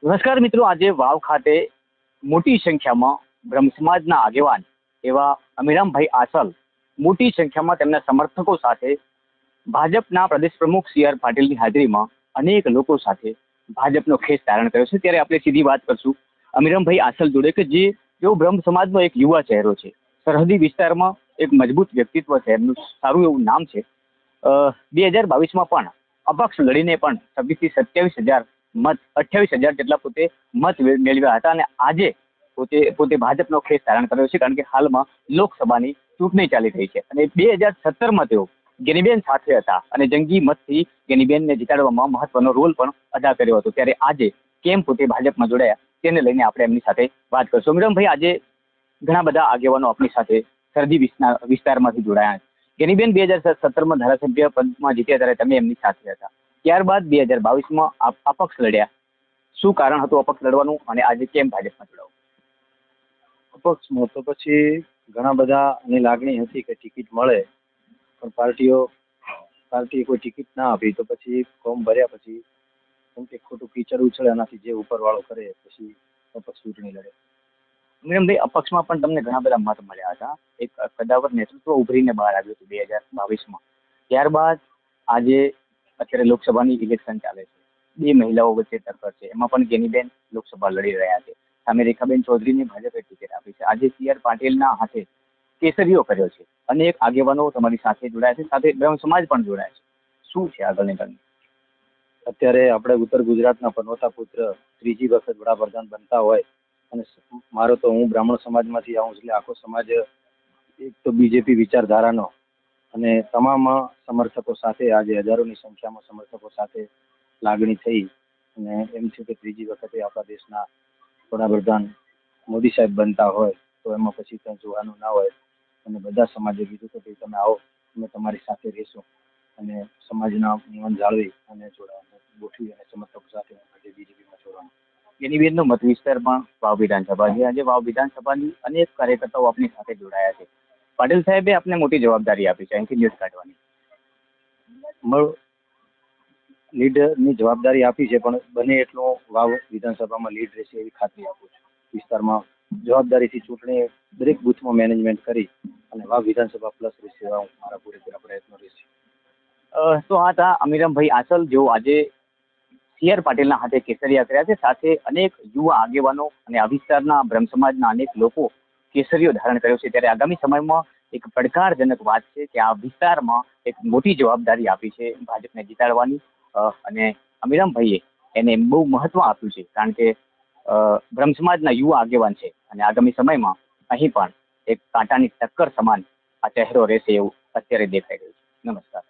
નમસ્કાર મિત્રો, આજે વાવ ખાતે મોટી સંખ્યામાં બ્રહ્મ સમાજના આગેવાન એવા અમીરામભાઈ આસલ મોટી સંખ્યામાં તેમના સમર્થકો સાથે ભાજપના પ્રદેશ પ્રમુખ સી આર પાટીલની હાજરીમાં અનેક લોકો સાથે ભાજપનો ખેસ ધારણ કર્યો છે. ત્યારે આપણે સીધી વાત કરશું અમીરામભાઈ આસલ જોડે કે જેઓ બ્રહ્મ સમાજનો એક યુવા ચહેરો છે, સરહદી વિસ્તારમાં એક મજબૂત વ્યક્તિત્વ છે, એમનું સારું એવું નામ છે. 2022માં પણ અપક્ષ લડીને પણ 26 થી 27,000 મત 28,000 જેટલા પોતે મત મેળવ્યા હતા અને આજે પોતે ભાજપનો ખેસ ધારણ કર્યો છે, કારણ કે હાલમાં લોકસભાની ચૂંટણી ચાલી રહી છે અને 2017માં તેઓ ગેનીબેન સાથે હતા અને જંગી મતથી ગેનીબેનને જીતાડવામાં મહત્વનો રોલ પણ અદા કર્યો હતો. ત્યારે આજે કેમ પોતે ભાજપમાં જોડાયા તેને લઈને આપણે એમની સાથે વાત કરશું. અમીરામભાઈ, આજે ઘણા બધા આગેવાનો આપણી સાથે સરહદી વિસ્તારમાંથી જોડાયા. ગેનીબેન 2017માં ધારાસભ્ય પદમાં જીત્યા ત્યારે તમે એમની સાથે હતા. ત્યારબાદ 2022માં અપક્ષ લડ્યા. શું કારણ હતું અપક્ષ લડવાનું અને આજે કેમ ભાજપમાં જોડાવું? અપક્ષમાં તો પછી ઘણા બધાની લાગણી હતી કે ટિકિટ મળે, પણ પાર્ટીએ કોઈ ટિકિટ ના આપી તો પછી ફોર્મ ભર્યા પછી કેમ કે ખોટું કીચડ ઉછળે એનાથી જે ઉપરવાળો કરે પછી અપક્ષ ચૂંટણી લડે. અમીરામભાઈ, અપક્ષમાં પણ તમને ઘણા બધા મત મળ્યા હતા. એક કદાવર નેતૃત્વ ઉભરીને બહાર આવ્યું હતું 2022માં. ત્યારબાદ આજે અત્યારે લોકસભાની ઇલેક્શન ચાલે છે. 2 મહિલાઓ વચ્ચે ટક્કર છે. એમાં પણ ગેનીબેન લોકસભા લડી રહ્યા છે. સામે રેખાબેન ચૌધરીને ભાજપે ટિકિટ આપી છે. આજે સી આર પાટીલના હાથે કેસરીઓ કર્યો છે. અનેક આગેવાનો તમારી સાથે જોડાયા છે, સાથે બ્રહ્મ સમાજ પણ જોડાયા છે. શું છે આગળની ટર્ન? અત્યારે આપણે ઉત્તર ગુજરાતના પનોતા પુત્ર ત્રીજી વખત વડાપ્રધાન બનતા હોય અને હું બ્રાહ્મણ સમાજમાંથી આવું એટલે આખો સમાજ એક તો બીજેપી વિચારધારાનો અને તમામ સમર્થકો સાથે આજે હજારોની સંખ્યામાં સમર્થકો સાથે લાગણી થઈ અને એમ છે કે ત્રીજી વખતે આપણા દેશના વડાપ્રધાન મોદી સાહેબ બનતા હોય તો એમાં પછી કંઈ જોવાનું ના હોય અને બધા સમાજે કીધું કે ભાઈ તમે આવો, અમે તમારી સાથે રહીશું અને સમાજના નિયમન જાળવી અને જોડાવાનું ગોઠવી અને સમર્થકો સાથે આજે બીજેપીમાં જોડવાનું. ગેનીબેનનો મત વિસ્તાર પણ વાવ વિધાનસભા છે. આજે વાવ વિધાનસભાની અનેક કાર્યકર્તાઓ આપણી સાથે જોડાયા છે. પાટીલ સાહેબે આપને મોટી જવાબદારી આપી છે અહીંથી લીડ કાઢવાની. લીડની જવાબદારી આપી છે, પણ બને એટલો વાવ વિધાનસભામાં લીડ રહેશે એવી ખાતરી આપું છું. વિસ્તારમાં જવાબદારીથી ચૂંટણી દરેક બૂથમાં મેનેજમેન્ટ કરી અને વાવ વિધાનસભા પ્લસ રહેશે એવા મારા પૂરેપૂરા પ્રયત્નો રહેશે. તો આ હતા અમીરામભાઈ આસલ, જેઓ આજે સી આર પાટીલના હાથે કેસરિયા કર્યા છે. સાથે અનેક યુવા આગેવાનો અને આ વિસ્તારના બ્રહ્મ સમાજના અનેક લોકો કેસરીઓ ધારણ કર્યો છે. ત્યારે આગામી સમયમાં એક પડકારજનક વાત છે કે આ વિસ્તારમાં એક મોટી જવાબદારી આપી છે ભાજપને જીતાડવાની અને અમીરામભાઈએ એને બહુ મહત્વ આપ્યું છે, કારણ કે બ્રહ્મ સમાજના યુવા આગેવાન છે અને આગામી સમયમાં અહીં પણ એક કાંટાની ટક્કર સમાન આ ચહેરો રહેશે એવું અત્યારે દેખાઈ રહ્યું છે. નમસ્કાર.